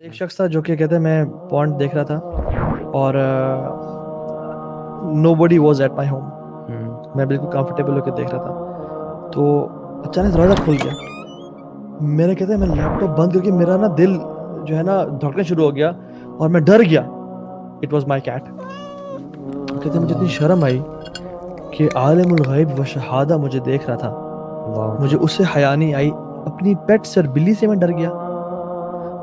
ایک شخص تھا جو کہ کہتے ہیں میں پونڈ دیکھ رہا تھا اور نو بڈی واز ایٹ مائی ہوم. میں بالکل کمفرٹیبل ہو کے دیکھ رہا تھا تو اچانک دروازہ کھل گیا. میرے کہتے ہیں میں لیپ ٹاپ بند کر کے میرا نا دل جو ہے نا دھڑکنا شروع ہو گیا اور میں ڈر گیا. It was my cat. کہتے ہیں مجھے اتنی شرم آئی کہ عالم الغیب و شہادہ مجھے دیکھ رہا تھا, مجھے اس سے حیا نہیں آئی. اپنی پیٹ سے اور بلی سے میں ڈر گیا.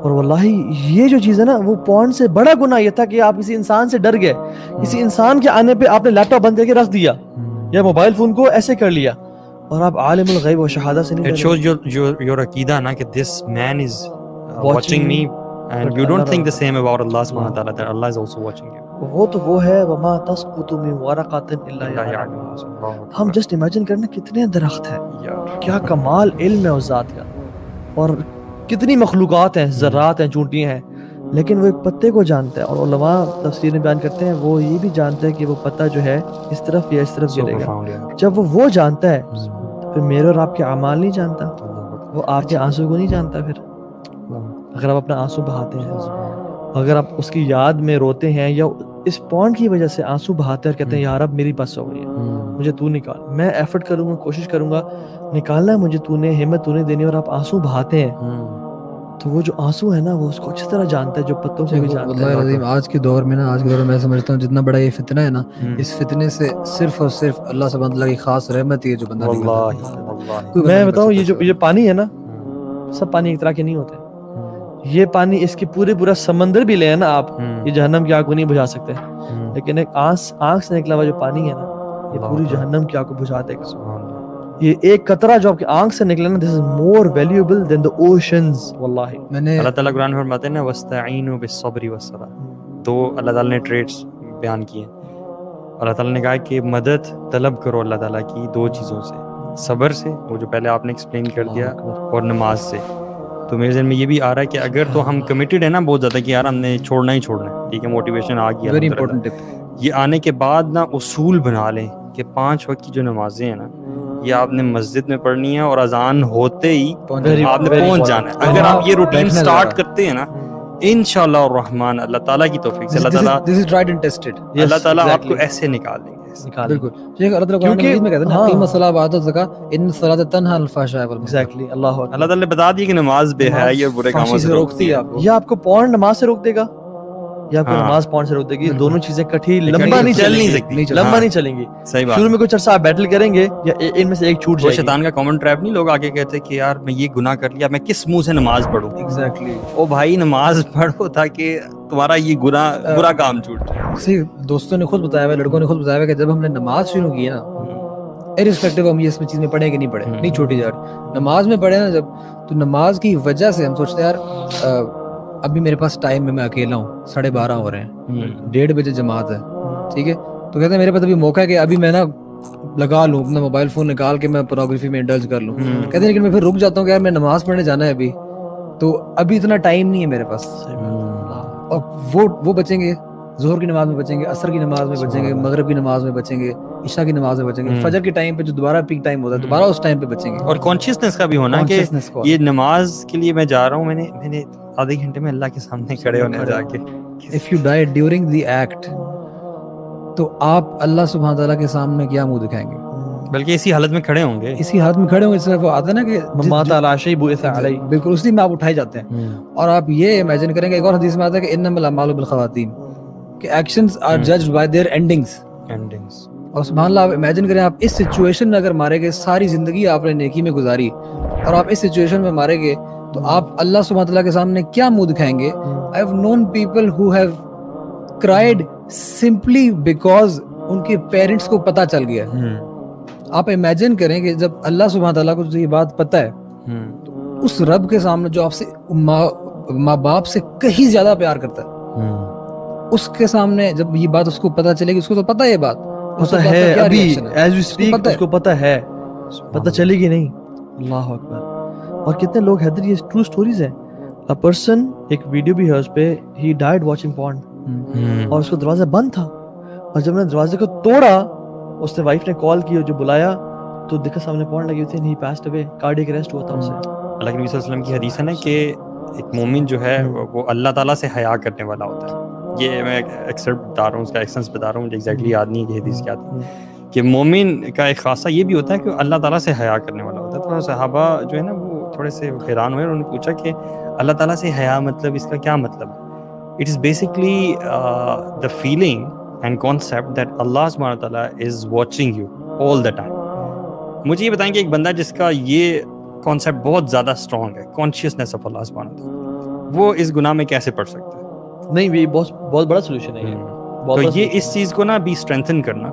اور واللہ یہ جو چیز ہے نا وہ پونڈ سے بڑا گناہ یہ تھا کہ آپ کسی انسان سے ڈر گئے, کسی انسان کے آنے پہ آپ نے لیپ ٹاپ بند کر کے رکھ دیا یا موبائل فون کو ایسے کر لیا اور آپ عالم الغیب و شہادہ سے نہیں ڈرے. It shows your عقیدہ نا کہ this man is watching me and you don't think the same about Allah subhanahu wa ta'ala that Allah is also watching you. وہ تو وہ ہے وما تسقط من ورقۃ الا یعلمها. ہم جسٹ امیجن کرنا کتنے درخت ہیں, کیا کمال علم ہے اس ذات کا, اور کتنی مخلوقات ہیں, ذرات ہیں, چونٹیاں ہیں, لیکن وہ ایک پتے کو جانتا ہے. اور علماء تفسیر میں بیان کرتے ہیں وہ یہ بھی جانتا ہے کہ وہ پتا جو ہے اس طرف یا اس طرف گرے گا. جب وہ جانتا ہے پھر میرے اور آپ کے اعمال نہیں جانتا, وہ آپ کے آنسو کو نہیں جانتا. پھر اگر آپ اپنا آنسو بہاتے ہیں, اگر آپ اس کی یاد میں روتے ہیں یا اس پونڈ کی وجہ سے آنسو بہاتے ہیں اور کہتے ہیں یار اب میری بس ہو گئی ہے, مجھے تو نکال, میں ایفرٹ کروں گا, کوشش کروں گا, نکالنا ہے مجھے, تو نے ہمت تو نے دینی, اور آپ آنسو بہاتے ہیں تو وہ جو آنسو ہے نا وہ اس کو اچھی طرح جانتا ہے جو پتوں کو بھی جانتا ہے. اللہ العظیم آج کے دور میں نا, آج کے دور میں میں سمجھتا ہوں جتنا بڑا یہ فتنہ ہے نا, اس فتنے سے صرف اور صرف اللہ سبحانہ تعالیٰ کی خاص رحمت ہے جو بندہ نکلتا ہے. میں بتاؤں یہ پانی ہے نا, سب پانی ایک طرح کے نہیں ہوتے. یہ پانی اس کے پورا سمندر بھی لے ہیں نا آپ, یہ جہنم کی آگ کو نہیں بجھا سکتے, لیکن ایک آنکھ سے نکلا ہوا جو پانی ہے نا یہ پوری جہنم کی آگ کو بجھا دے گا. یہ ایک قطرہ جو آپ کی آنکھ سے نکلے نا, this is more valuable than the oceans. واللہ اللہ تعالیٰ قرآن میں فرماتے ہیں نا وَاسْتَعِینُوا بِالصَّبْرِ وَالصَّلَاةِ, تو اللہ تعالیٰ نے ٹریٹس بیان کیے. اللہ تعالیٰ نے کہا کہ مدد طلب کرو اللہ تعالیٰ کی دو چیزوں سے, صبر سے, وہ جو پہلے آپ نے ایکسپلین کر دیا, اور نماز سے. تو میرے ذہن میں یہ بھی آ رہا ہے کہ اگر تو ہم کمیٹڈ ہیں نا بہت زیادہ کہ یار ہم نے چھوڑنا ہی چھوڑنا ہے, ٹھیک ہے, موٹیویشن آ گیا, ویری امپورٹنٹ ٹپ, یہ آنے کے بعد نا اصول بنا لیں کہ 5 وقت کی جو نمازیں ہیں نا یہ آپ نے مسجد میں پڑھنی ہے اور اذان ہوتے ہی آپ نے پہنچ جانا ہے. اگر آپ یہ روٹین سٹارٹ کرتے ہیں نا انشاءاللہ الرحمن, اللہ تعالیٰ کی توفیق سے اللہ تعالیٰ this is tried and tested, اللہ تعالیٰ آپ کو ایسے نکال دیں گے. بالکل. شیخ اللہ تعالیٰ قرآن میں کہتے ہیں نا اقیموا الصلاۃ وآتوا الزکاۃ ان الصلاۃ تنہی عن الفحشاء والمنکر. ایگزیکٹلی. اللہ تعالیٰ نے بتا دیا کہ نماز بے حیائی اور برے کاموں سے روکتی ہے آپ کو. یہ آپ کو پونڈ نماز سے روک دے گا یا آپ کو نماز پونڈ سے روک دے گی, دونوں چیزیں کٹھی لمبا نہیں چلیں گی. صحیح بات. شروع میں کچھ عرصہ آپ بیٹل کریں گے یا ان میں سے ایک چھوٹ جائے گی. شیطان کا کامن ٹریپ نہیں, لوگ آگے کہتے کہ یار میں یہ گناہ کر لیا, میں کس منہ سے نماز پڑھوں. ایگزیکٹلی. او بھائی نماز پڑھو تاکہ تمہارا یہ گناہ برا کام چھوٹ جائے. صحیح. دوستوں نے خود بتایا ہوا, لڑکوں نے خود بتایا ہوا کہ جب ہم نے نماز شروع کی نا, ارسپیکٹو ہم یہ اس میں چیز میں پڑھیں کہ نہیں پڑھیں, نہیں چھوٹی جا رہی, نماز میں پڑھے نا جب, تو نماز کی وجہ سے ہم سوچتے ہیں یار ابھی میرے پاس ٹائم میں اکیلا ہوں, 12:30 ہو رہے ہیں, 1:30 بجے جماعت ہے, ٹھیک ہے, تو کہتے ہیں میرے پاس ابھی موقع ہے کہ ابھی میں نا لگا لوں اپنا موبائل فون نکال کے میں پورنوگرافی میں انڈلج کر لوں. کہتے ہیں لیکن میں پھر رک جاتا ہوں کہ یار میں نماز پڑھنے جانا ہے ابھی, تو ابھی اتنا ٹائم نہیں ہے میرے پاس. اور وہ بچیں گے, ظہر کی نماز میں بچیں گے, عصر کی نماز میں بچیں گے, مغرب کی نماز میں بچیں گے, عشاء کی نماز میں بچیں گے, فجر کے ٹائم پہ جو دوبارہ پیک ٹائم ہوتا ہے دوبارہ اس ٹائم پہ بچیں گے. اور کانشیسنس کا بھی ہونا کہ یہ نماز کے لیے میں جا رہا ہوں, میں نے آدھے گھنٹے میں اللہ کے سامنے کھڑے ہونا جا کے. If you die during the act تو آپ اللہ سبحانہ تعالیٰ کے سامنے کیا منہ دکھائیں گے, بلکہ اسی حالت میں کھڑے ہوں گے, اسی حالت میں کھڑے ہوں گے. اس طرح وہ آتا ہے نا کہ مات علی شیء بعث علیہ, بالکل اسی میں آپ اٹھائے جاتے ہیں. اور آپ یہ امیجن کریں گے, ایک اور حدیث میں آتا ہے کہ انما الاعمال بالخواتیم, کہ actions are judged by their endings. اور سبحان اللہ آپ امیجن کریں آپ اس سچویشن میں اگر مارے گئے, ساری زندگی آپ نے نیکی میں گزاری اور آپ اس سچویشن میں مارے گئے, تو آپ اللہ سبحانہ تعالیٰ کے سامنے کیا منہ دکھائیں گے. I have known people who have cried simply because ان کے پیرنٹس کو پتہ چل گیا. آپ امیجن کریں کہ جب اللہ سبحانہ تعالیٰ کو یہ بات پتہ ہے, تو اس رب کے سامنے جو آپ سے ماں باپ سے کہیں زیادہ پیار کرتا ہے, اس کے سامنے جب یہ بات اس کو پتہ چلے گی, اس کو تو پتہ ہے یہ بات, پتہ ہے ابھی ایز وی سپیک اس کو پتہ ہے, پتہ چلے گی نہیں. اللہ اکبر. اور کتنے لوگ حیدر, یہ ٹرو سٹوریز ہیں. A person, ایک ویڈیو بھی ہے اس پہ, he died watching porn, اور اس کو دروازہ بند تھا, اور جب نے دروازے کو توڑا اس نے وائف نے کال کی اور جو بلایا تو دیکھا سامنے پورن لگی ہوئی تھی, and he passed away, cardiac arrest ہوا تھا اسے. اللہ کے نبی صلی اللہ علیہ وسلم کی حدیث ہے نا کہ ایک مومن جو ہے وہ اللہ تعالیٰ سے حیا کرنے والا ہوتا ہے. یہ میں ایکسرپٹ بتا رہا ہوں, اس کا ایکسنس بتا رہا ہوں, مجھے ایگزیکٹلی یاد نہیں ہے کہ حدیث کیا تھی, کہ مومن کا ایک خاصہ یہ بھی ہوتا ہے کہ اللہ تعالیٰ سے حیا کرنے والا ہوتا ہے. تو صحابہ جو ہے نا وہ تھوڑے سے حیران ہوئے اور انہوں نے پوچھا کہ اللہ تعالیٰ سے حیا مطلب اس کا کیا مطلب ہے؟ It is basically the feeling and concept that Allah subhanahu wa ta'ala is watching you all the time. مجھے یہ بتائیں کہ ایک بندہ جس کا یہ کانسیپٹ بہت زیادہ اسٹرانگ ہے, کانشیسنیس آف اللہ سبحانہ وتعالی, وہ اس گناہ میں کیسے پڑ سکتا ہے؟ نہیں, یہ بہت بڑا سولوشن ہے. تو یہ اس چیز کو نا بھی اسٹرینتھن کرنا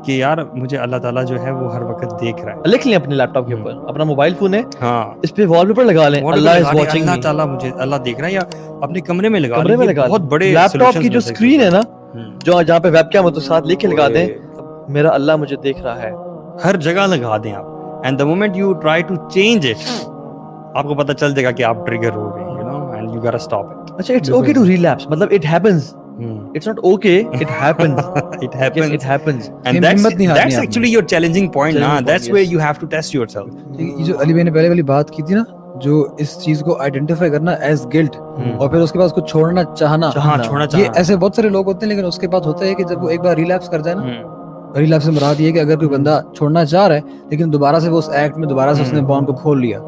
کہ یار مجھے اللہ تعالیٰ جو ہے وہ ہر وقت دیکھ رہا ہے. لکھ لیں اپنے لیپ ٹاپ کے اوپر, اپنا موبائل فون ہے, ہاں, اس پہ وال پیپر لگا لیں, اللہ از واچنگ, اللہ تعالیٰ مجھے اللہ دیکھ رہا ہے, یا اپنے کمرے میں لگا کمرے میں لیں. لگا بہت بڑے لیپ ٹاپ کی جو اسکرین ہے نا, جو جہاں پہ ویب کیم ہے, تو ساتھ لکھ کے لگا دیں میرا اللہ مجھے دیکھ رہا ہے. ہر جگہ لگا دیں آپ. And the moment you try to change it, آپ کو پتہ چل جائے گا کہ آپ ٹریگر ہو گئے, you know, and you gotta stop it. اچھا, اٹس اوکے ٹو ریلیپس, مطلب it happens, it's not okay, it happens. It happens. It happens. And that's actually your challenging point نا, that's where you have to test yourself. یہ جو علی بھائی نے پہلے والی بات کی تھی نا, جو اس چیز کو آئیڈینٹیفائی کرنا ایز گلٹ, اور پھر اس کے بعد اس کو چھوڑنا چاہنا, یہ ایسے بہت سارے لوگ ہوتے ہیں. لیکن اس کے بعد ہوتا ہے کہ جب وہ ایک بار ریلیپس کر جائے نا, ریلیپس سے مراد یہ ہے کہ اگر کوئی بندہ چھوڑنا چاہ رہا ہے لیکن دوبارہ سے وہ اس ایکٹ میں دوبارہ سے اس نے بانڈ کو کھول لیا,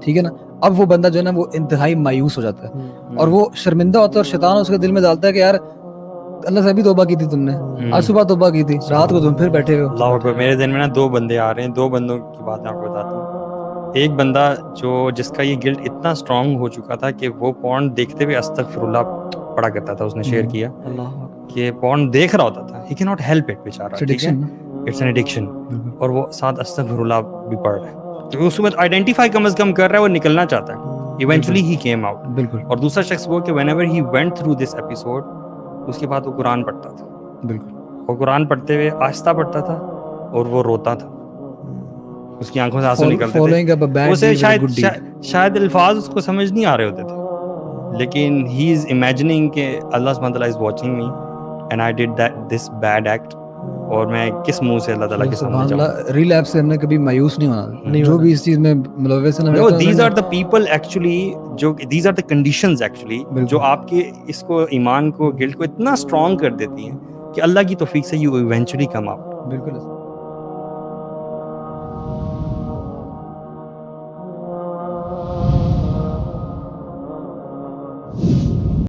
ٹھیک ہے نا, اب وہ بندہ جو ہے نا وہ انتہائی مایوس ہو جاتا ہے, اور وہ شرمندہ ہوتا ہے, اور شیطان اس کے دل میں ڈالتا ہے کہ یار اللہ سے ابھی توبہ کی تھی تم نے, آج صبح توبہ کی تھی, رات کو تم پھر بیٹھے ہوئے. اللہ اکبر. میرے ذہن میں نا 2 بندے آ رہے ہیں, 2 بندوں کی بات میں آپ کو بتاتا ہوں. ایک بندہ جس کا یہ گلٹ اتنا اسٹرانگ ہو چکا تھا کہ وہ پورن دیکھتے ہوئے استغفر اللہ پڑھا کرتا تھا. اس نے شیئر کیا کہ پورن دیکھ رہا ہوتا تھا, ہی کی ناٹ ہیلپ اٹ بیچارہ, اٹس این ایڈکشن, اور وہ ساتھ استغفر اللہ بھی پڑھ رہا ہے. تو اس وقت آئیڈینٹیفائی کم از کم کر رہا ہے, وہ نکلنا چاہتا ہے. Eventually he came out. بالکل. اور دوسرا شخص وہ کہ whenever he went through this episode, اس کے بعد وہ قرآن پڑھتا تھا. بالکل. وہ قرآن پڑھتے ہوئے آہستہ پڑھتا تھا اور وہ روتا تھا, اس کی آنکھوں سے آنسو نکلتے تھے. اسے شاید الفاظ اس کو سمجھ نہیں آ رہے ہوتے تھے, لیکن he is imagining کہ اللہ سبحانہ تعالیٰ is watching me and I did this bad act, اور میں کس منہ سے اللہ تعالیٰ کے سامنے جاؤں. ریلیپس سے ہم نے کبھی مایوس نہیں ہونا, جو بھی اس چیز میں ملوث ہے. These are the people actually, these are the conditions actually جو آپ کے اس کو ایمان کو, گلٹ کو اتنا اسٹرانگ کر دیتی ہیں کہ اللہ کی توفیق سے you eventually come out. بالکل.